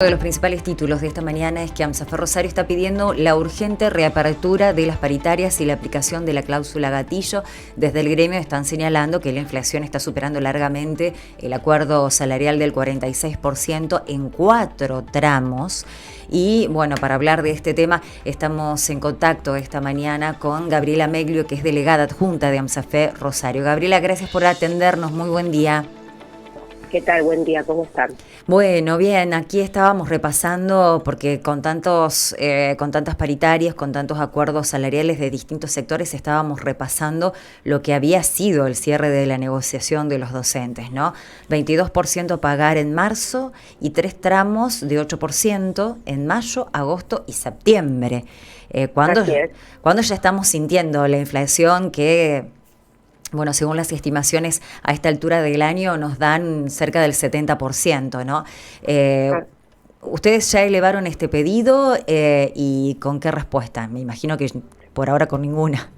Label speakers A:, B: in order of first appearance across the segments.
A: Uno de los principales títulos de esta mañana es que AMSAFER Rosario está pidiendo la urgente reapertura de las paritarias y la aplicación de la cláusula gatillo. Desde el gremio están señalando que la inflación está superando largamente el acuerdo salarial del 46% en 4 tramos. Y bueno, para hablar de este tema estamos en contacto esta mañana con Gabriela Meglio, que es delegada adjunta de AMSAFER Rosario. Gabriela, gracias por atendernos. Muy buen día.
B: ¿Qué tal? Buen día, ¿cómo están?
A: Bueno, bien, aquí estábamos repasando, porque con tantas paritarias, con tantos acuerdos salariales de distintos sectores, estábamos repasando lo que había sido el cierre de la negociación de los docentes, ¿no? 22% pagar en marzo y 3 tramos de 8% en mayo, agosto y septiembre. ¿Cuándo,
B: Así es.
A: cuándo ya estamos sintiendo la inflación que... Bueno, según las estimaciones, a esta altura del año nos dan cerca del 70%, ¿no? Eh,
B: Ah,
A: ¿Ustedes ya elevaron este pedido y con qué respuesta? Me imagino que por ahora con ninguna,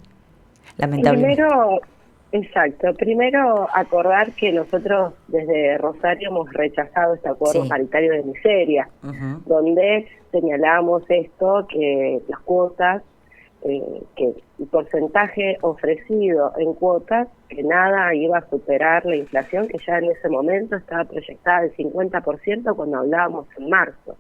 A: lamentablemente.
B: Primero, exacto, primero acordar que nosotros desde Rosario hemos rechazado este acuerdo
A: Sí.
B: paritario de miseria,
A: Ujú.
B: donde señalamos esto, que las cuotas, que el porcentaje ofrecido en cuotas, que nada iba a superar la inflación, que ya en ese momento estaba proyectada del 50% cuando hablábamos en marzo.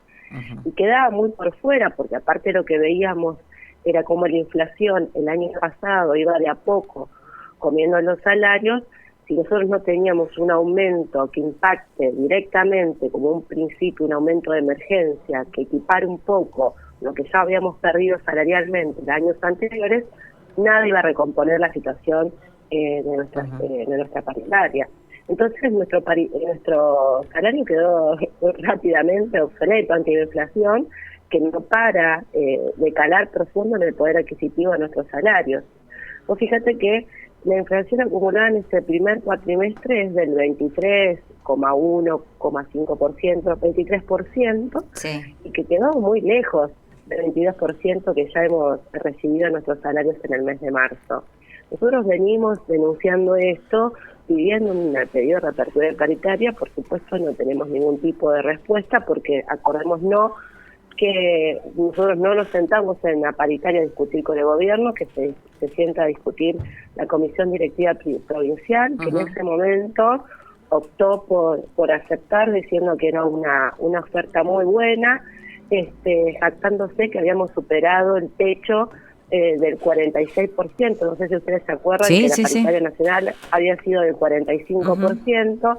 B: Y quedaba muy por fuera, porque aparte lo que veíamos era como la inflación el año pasado iba de a poco comiendo los salarios. Si nosotros no teníamos un aumento que impacte directamente, como un principio, un aumento de emergencia, que equipare un poco lo que ya habíamos perdido salarialmente en años anteriores, nada iba a recomponer la situación de nuestra paritaria. Entonces nuestro salario quedó rápidamente obsoleto ante la inflación, que no para de calar profundo en el poder adquisitivo de nuestros salarios. Vos fíjate que la inflación acumulada en este primer cuatrimestre es del 23,1,5%, 23%,
A: Sí.
B: y que quedó muy lejos del 22% que ya hemos recibido en nuestros salarios en el mes de marzo. Nosotros venimos denunciando esto, pidiendo un pedido de reapertura paritaria. Por supuesto no tenemos ningún tipo de respuesta, porque acordémonos que nosotros no nos sentamos en la paritaria a discutir con el gobierno, que se sienta a discutir la comisión directiva provincial, que en
A: Ujú.
B: ese momento optó por aceptar, diciendo que era una oferta muy buena, jactándose que habíamos superado el techo del 46%. No sé si ustedes se acuerdan
A: Sí,
B: que la
A: sí, sí.
B: paritaria nacional había sido del
A: Ujú.
B: 45%,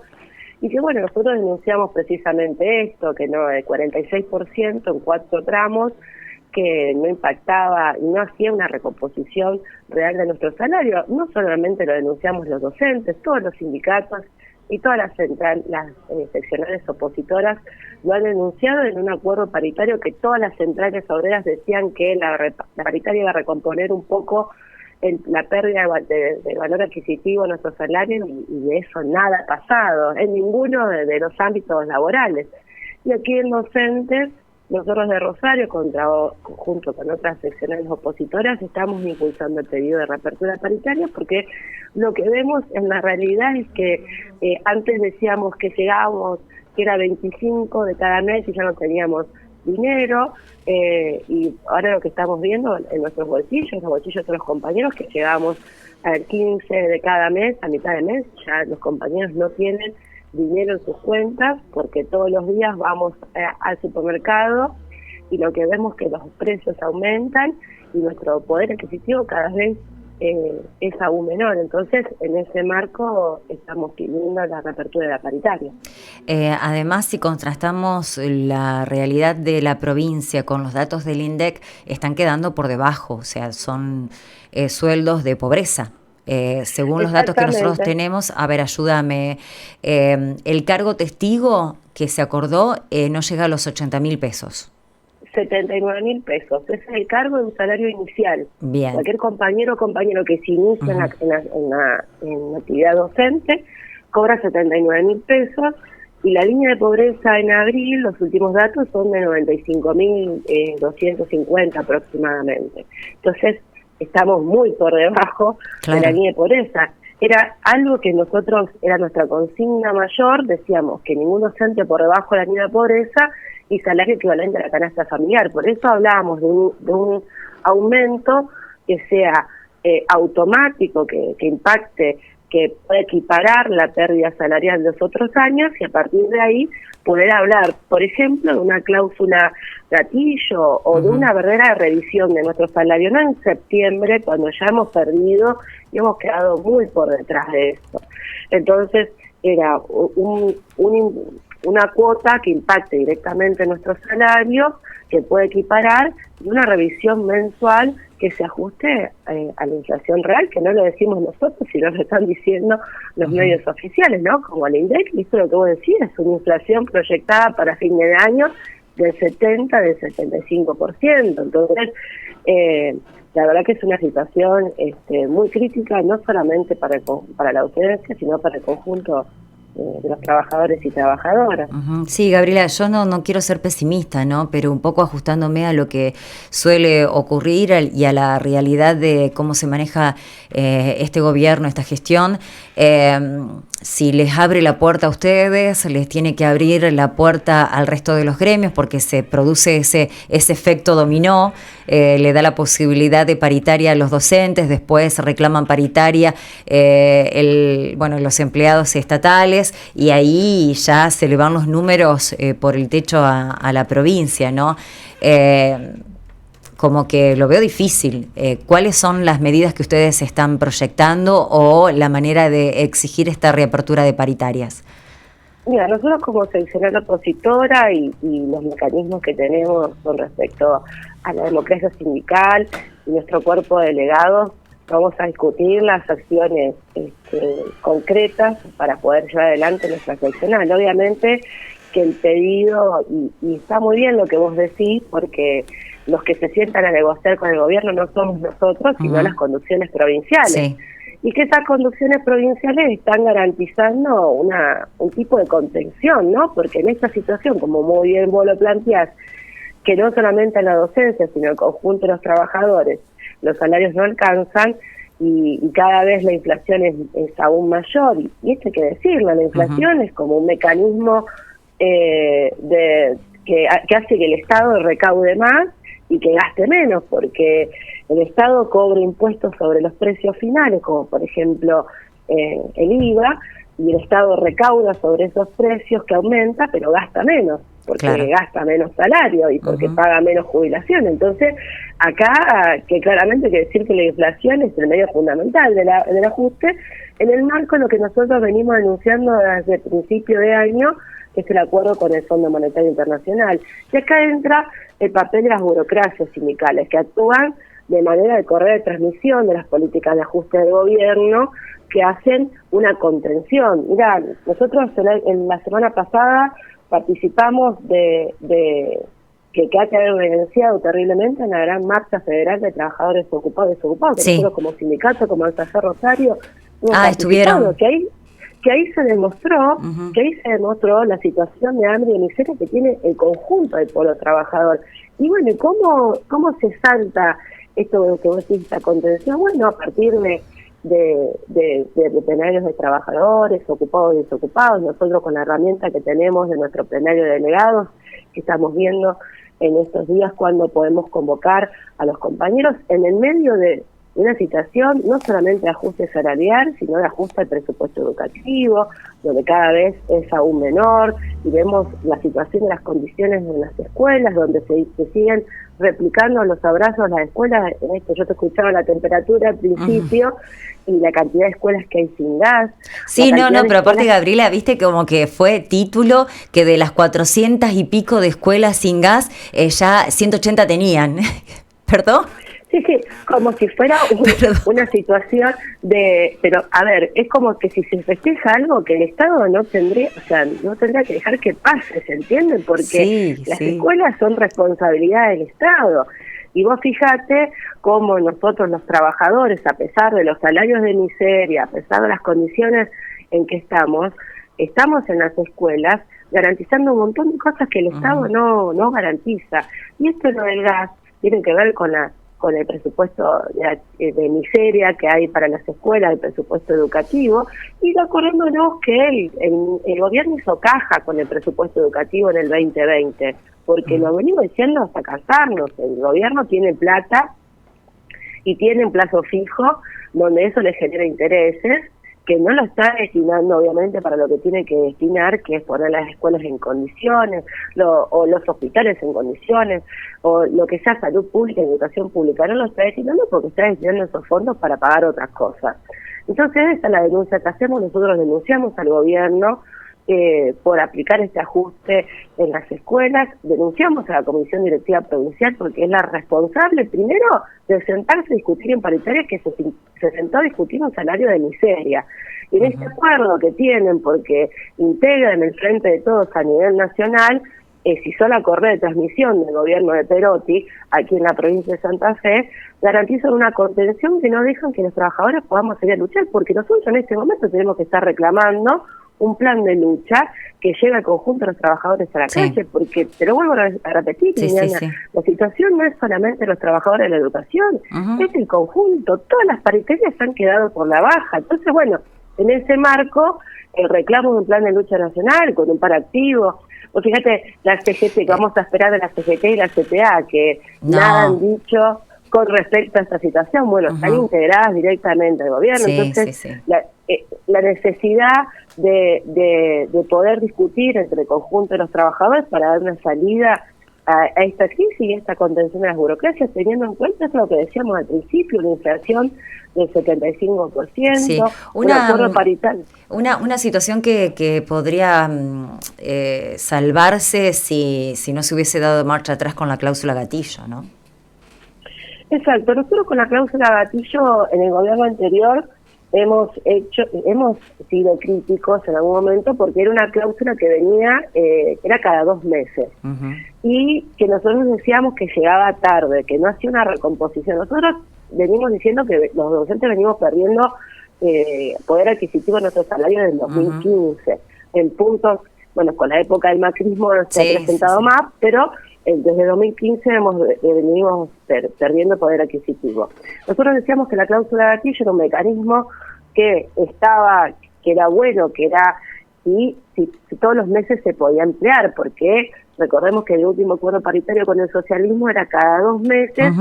B: y que bueno, nosotros denunciamos precisamente esto, que no, el 46% en 4 tramos, que no impactaba y no hacía una recomposición real de nuestro salario. No solamente lo denunciamos los docentes, todos los sindicatos y todas las seccionales opositoras lo han denunciado en un acuerdo paritario, que todas las centrales obreras decían que la paritaria iba a recomponer un poco la pérdida de valor adquisitivo de nuestros salarios, y de eso nada ha pasado en ninguno de los ámbitos laborales. Y aquí en docentes, nosotros de Rosario, junto con otras seccionales opositoras, estamos impulsando el pedido de reapertura paritaria, porque lo que vemos en la realidad es que antes decíamos que llegábamos, que era 25 de cada mes y ya no teníamos dinero, y ahora lo que estamos viendo en nuestros bolsillos, los bolsillos de los compañeros, que llegamos al 15 de cada mes, a mitad de mes, ya los compañeros no tienen dinero en sus cuentas, porque todos los días vamos al supermercado y lo que vemos es que los precios aumentan y nuestro poder adquisitivo cada vez es aún menor. Entonces, en ese marco estamos pidiendo la reapertura de la paritaria.
A: Además, si contrastamos la realidad de la provincia con los datos del INDEC, están quedando por debajo, o sea, son sueldos de pobreza. Según los datos que nosotros
B: Exactamente.
A: tenemos, a ver, ayúdame, el cargo testigo que se acordó no llega a los 80.000 pesos.
B: 79.000 pesos. Ese es el cargo de un salario inicial.
A: Bien.
B: Cualquier compañero o compañero que se inicia
A: Ujú.
B: en la actividad docente cobra 79.000 pesos, y la línea de pobreza en abril, los últimos datos son de 95.250 aproximadamente. Entonces, estamos muy por debajo de la
A: Claro.
B: línea de pobreza. Era algo que nosotros, era nuestra consigna mayor, decíamos que ningún docente por debajo de la línea de pobreza, y salario equivalente a la canasta familiar. Por eso hablábamos de un aumento que sea automático, que impacte, que pueda equiparar la pérdida salarial de los otros años, y a partir de ahí poder hablar, por ejemplo, de una cláusula gatillo o de una verdadera revisión de nuestro salario, no en septiembre, cuando ya hemos perdido y hemos quedado muy por detrás de esto. Entonces, era una cuota que impacte directamente en nuestro salario, que puede equiparar, y una revisión mensual que se ajuste a la inflación real, que no lo decimos nosotros, sino lo están diciendo los medios oficiales, ¿no? Como el INDEC, y esto es lo que vos decís, es una inflación proyectada para fin de año del 75%. Entonces, la verdad que es una situación muy crítica, no solamente para la audiencia, sino para el conjunto de los trabajadores y trabajadoras.
A: Sí, Gabriela, yo no quiero ser pesimista, ¿no? Pero un poco ajustándome a lo que suele ocurrir y a la realidad de cómo se maneja este gobierno, esta gestión. Si les abre la puerta a ustedes, les tiene que abrir la puerta al resto de los gremios, porque se produce ese efecto dominó. Le da la posibilidad de paritaria a los docentes, después reclaman paritaria los empleados estatales, y ahí ya se le van los números por el techo a la provincia, ¿no? Como que lo veo difícil. ¿Cuáles son las medidas que ustedes están proyectando o la manera de exigir esta reapertura de paritarias?
B: Mira, nosotros como seccional opositora y los mecanismos que tenemos con respecto a la democracia sindical y nuestro cuerpo de delegados, vamos a discutir las acciones concretas para poder llevar adelante nuestra seccional. Obviamente que el pedido, y está muy bien lo que vos decís, porque los que se sientan a negociar con el gobierno no somos nosotros, sino las conducciones provinciales. Sí. Y que esas conducciones provinciales están garantizando un tipo de contención, ¿no? Porque en esta situación, como muy bien vos lo planteás, que no solamente en la docencia, sino el conjunto de los trabajadores, los salarios no alcanzan, y cada vez la inflación es aún mayor. Y esto hay que decirlo, la inflación es como un mecanismo que hace que el Estado recaude más y que gaste menos, porque el Estado cobra impuestos sobre los precios finales, como por ejemplo el IVA, y el Estado recauda sobre esos precios que aumenta, pero gasta menos, porque gasta menos salario y porque paga menos jubilación. Entonces, acá que claramente hay que decir que la inflación es el medio fundamental del ajuste, en el marco de lo que nosotros venimos denunciando desde el principio de año, que es el acuerdo con el Fondo Monetario Internacional. Y acá entra el papel de las burocracias sindicales, que actúan de manera de correa de transmisión de las políticas de ajuste del gobierno, que hacen una contención. Mirá, nosotros en la semana pasada participamos de que ha quedado evidenciado terriblemente en la gran marcha federal de trabajadores ocupados y desocupados, que nosotros como sindicato, como Alta Rosario,
A: estuvieron.
B: Que ahí se demostró, la situación de hambre y miseria que tiene el conjunto del pueblo trabajador. Y bueno, ¿cómo se salta esto que vos decís, esta contención? Bueno, a partir de plenarios de trabajadores, ocupados y desocupados, nosotros con la herramienta que tenemos de nuestro plenario de delegados, que estamos viendo en estos días cuando podemos convocar a los compañeros en el medio de una situación no solamente de ajuste salarial, sino de ajuste al presupuesto educativo, donde cada vez es aún menor, y vemos la situación de las condiciones en las escuelas, donde se siguen replicando los abrazos a las escuelas. En esto yo te escuchaba la temperatura al principio, y la cantidad de escuelas que hay sin gas.
A: Sí, pero aparte, Gabriela, viste como que fue título que de las 400 y pico de escuelas sin gas, ya 180 tenían. ¿Perdón?
B: Sí, como si fuera una situación pero a ver, es como que si se festeja algo que el Estado no tendría que dejar que pase, ¿se entiende? Porque las escuelas son responsabilidad del Estado. Y vos fijate cómo nosotros los trabajadores, a pesar de los salarios de miseria, a pesar de las condiciones en que estamos en las escuelas garantizando un montón de cosas que el Estado no garantiza. Y esto lo del gas tiene que ver con el presupuesto de miseria que hay para las escuelas, el presupuesto educativo, y acordémonos que el gobierno hizo caja con el presupuesto educativo en el 2020, porque lo venimos diciendo hasta cansarnos. El gobierno tiene plata y tiene un plazo fijo donde eso le genera intereses, que no lo está destinando obviamente para lo que tiene que destinar, que es poner las escuelas en condiciones, o los hospitales en condiciones, o lo que sea salud pública, educación pública, no lo está destinando porque está destinando esos fondos para pagar otras cosas. Entonces esa es la denuncia que hacemos. Nosotros denunciamos al gobierno por aplicar este ajuste en las escuelas, denunciamos a la Comisión Directiva Provincial porque es la responsable primero de sentarse a discutir en paritaria, que se sentó a discutir un salario de miseria. Y en este acuerdo que tienen, porque integran el Frente de Todos a nivel nacional, si hizo la correa de transmisión del gobierno de Perotti, aquí en la provincia de Santa Fe, garantizan una contención que no dejan que los trabajadores podamos salir a luchar, porque nosotros en este momento tenemos que estar reclamando un plan de lucha que lleve al conjunto de los trabajadores a la calle, porque, te lo vuelvo a repetir, Liliana, la situación no es solamente los trabajadores de la educación, es el conjunto, todas las paritarias han quedado por la baja. Entonces, bueno, en ese marco, el reclamo de un plan de lucha nacional, con un par activo, o fíjate, la CGT, que vamos a esperar de la CGT y la CTA, que nada han dicho con respecto a esta situación, bueno, están integradas directamente al gobierno, entonces la necesidad de poder discutir entre el conjunto de los trabajadores para dar una salida a esta crisis y esta contención de las burocracias, teniendo en cuenta eso lo que decíamos al principio, una inflación del 75%, un acuerdo paritario.
A: Una situación que podría salvarse si no se hubiese dado marcha atrás con la cláusula gatillo, ¿no?
B: Exacto, nosotros con la cláusula gatillo en el gobierno anterior hemos sido críticos en algún momento porque era una cláusula que venía, era cada 2 meses, y que nosotros decíamos que llegaba tarde, que no hacía una recomposición. Nosotros venimos diciendo que los docentes venimos perdiendo poder adquisitivo en nuestro salario desde el 2015, en puntos, bueno, con la época del macrismo no se ha presentado más, pero desde 2015 venimos perdiendo poder adquisitivo. Nosotros decíamos que la cláusula gatillo era un mecanismo que era bueno, y si todos los meses se podía emplear, porque recordemos que el último acuerdo paritario con el socialismo era cada 2 meses,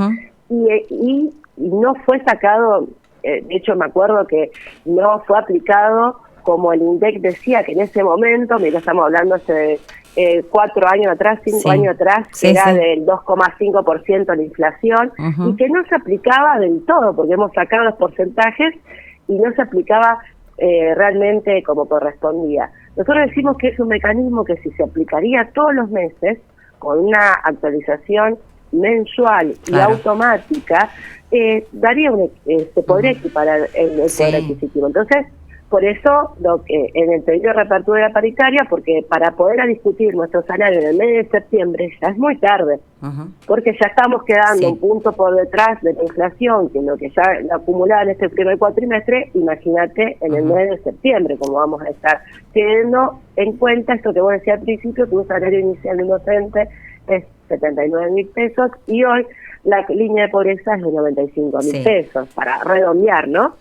B: y no fue sacado, de hecho me acuerdo que no fue aplicado como el INDEC decía que en ese momento, mira, estamos hablando hace 4 años atrás, 5 años atrás, que era del 2,5% la inflación, y que no se aplicaba del todo, porque hemos sacado los porcentajes y no se aplicaba realmente como correspondía. Nosotros decimos que es un mecanismo que si se aplicaría todos los meses, con una actualización mensual y automática, daría se podría equiparar el poder adquisitivo. Entonces, por eso, lo que en el pedido de reapertura de la paritaria, porque para poder discutir nuestro salario en el mes de septiembre ya es muy tarde, porque ya estamos quedando un punto por detrás de la inflación, que lo que ya acumulaba en este primer cuatrimestre, imagínate en el mes de septiembre, como vamos a estar, teniendo en cuenta esto que vos decías al principio, que un salario inicial de un docente es 79.000 pesos, y hoy la línea de pobreza es de 95.000 pesos, para redondear, ¿no?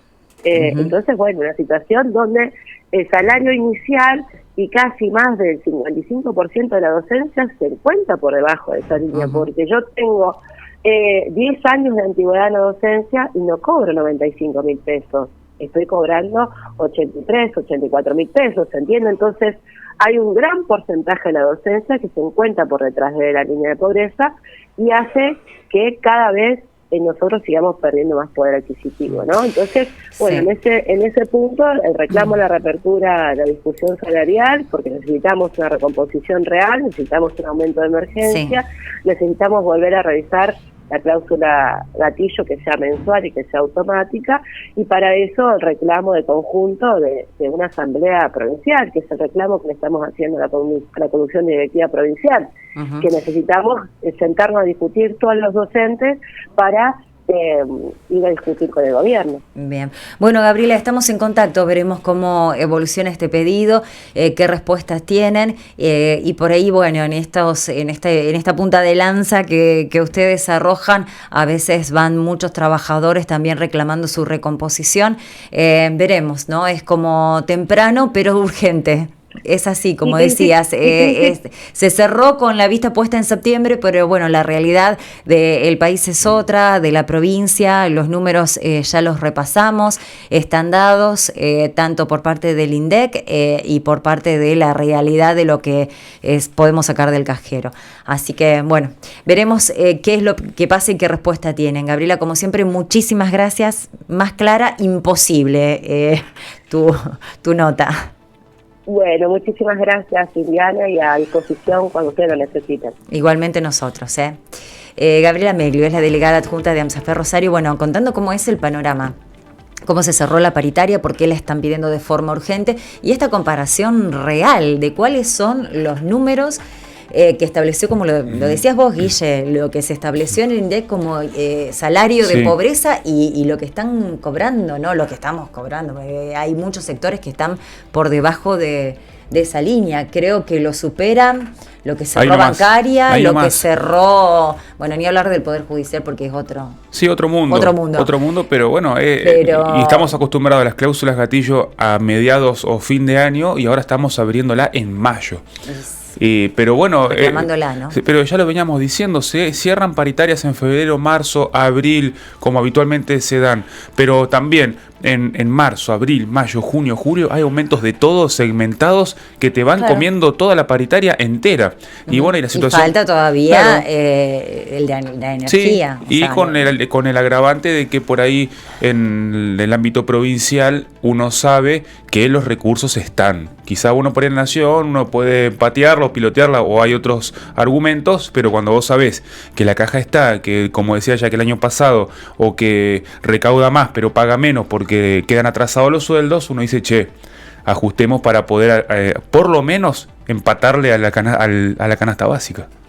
B: Entonces, bueno, una situación donde el salario inicial y casi más del 55% de la docencia se encuentra por debajo de esa línea, porque yo tengo 10 años de antigüedad en la docencia y no cobro 95.000 pesos, estoy cobrando 83, 84.000 pesos, ¿se entiende? Entonces, hay un gran porcentaje de la docencia que se encuentra por detrás de la línea de pobreza y hace que cada vez nosotros sigamos perdiendo más poder adquisitivo, ¿no? Entonces, bueno, en ese punto, el reclamo de la reapertura, la discusión salarial, porque necesitamos una recomposición real, necesitamos un aumento de emergencia, necesitamos volver a revisar la cláusula gatillo que sea mensual y que sea automática, y para eso el reclamo de conjunto de una asamblea provincial, que es el reclamo que le estamos haciendo a la Comisión Directiva Provincial, que necesitamos sentarnos a discutir todos los docentes para ir a discutir con el gobierno.
A: Bien. Bueno, Gabriela, estamos en contacto, veremos cómo evoluciona este pedido, qué respuestas tienen, y por ahí, bueno, en esta punta de lanza que ustedes arrojan, a veces van muchos trabajadores también reclamando su recomposición. Veremos, ¿no? Es como temprano, pero urgente. Es así, como
B: Y
A: decías, se cerró con la vista puesta en septiembre, pero bueno, la realidad del país es otra, de la provincia, los números ya los repasamos, están dados tanto por parte del INDEC y por parte de la realidad de lo que podemos sacar del cajero. Así que bueno, veremos qué es lo que pasa y qué respuesta tienen. Gabriela, como siempre, muchísimas gracias, más clara, imposible tu nota.
B: Bueno, muchísimas gracias, Indiana, y a disposición cuando ustedes lo necesiten.
A: Igualmente nosotros, Gabriela Meglio es la delegada adjunta de AMSAFER Rosario, bueno, contando cómo es el panorama, cómo se cerró la paritaria, por qué la están pidiendo de forma urgente, y esta comparación real de cuáles son los números que estableció, como lo decías vos, Guille, lo que se estableció en el INDEC como salario de pobreza y lo que están cobrando, ¿no? Lo que estamos cobrando. Hay muchos sectores que están por debajo de esa línea. Creo que lo superan lo que cerró bancaria, lo que cerró, bueno, ni hablar del Poder Judicial porque es otro.
C: Sí, otro mundo. Otro mundo, pero bueno, y estamos acostumbrados a las cláusulas gatillo a mediados o fin de año y ahora estamos abriéndola en mayo. Pero bueno,
A: ¿no?
C: Pero ya lo veníamos diciendo, se cierran paritarias en febrero, marzo, abril, como habitualmente se dan, pero también en marzo, abril, mayo, junio, julio hay aumentos de todos segmentados que te van comiendo toda la paritaria entera. Y bueno, y la situación...
A: Y falta todavía la energía.
C: Sí, y con el agravante de que por ahí en el ámbito provincial uno sabe que los recursos están. Quizá uno por ahí en la nación, uno puede patearla o pilotearla o hay otros argumentos, pero cuando vos sabés que la caja está, que como decía ya que el año pasado, o que recauda más pero paga menos porque quedan atrasados los sueldos, uno dice, ajustemos para poder por lo menos empatarle a la canasta básica.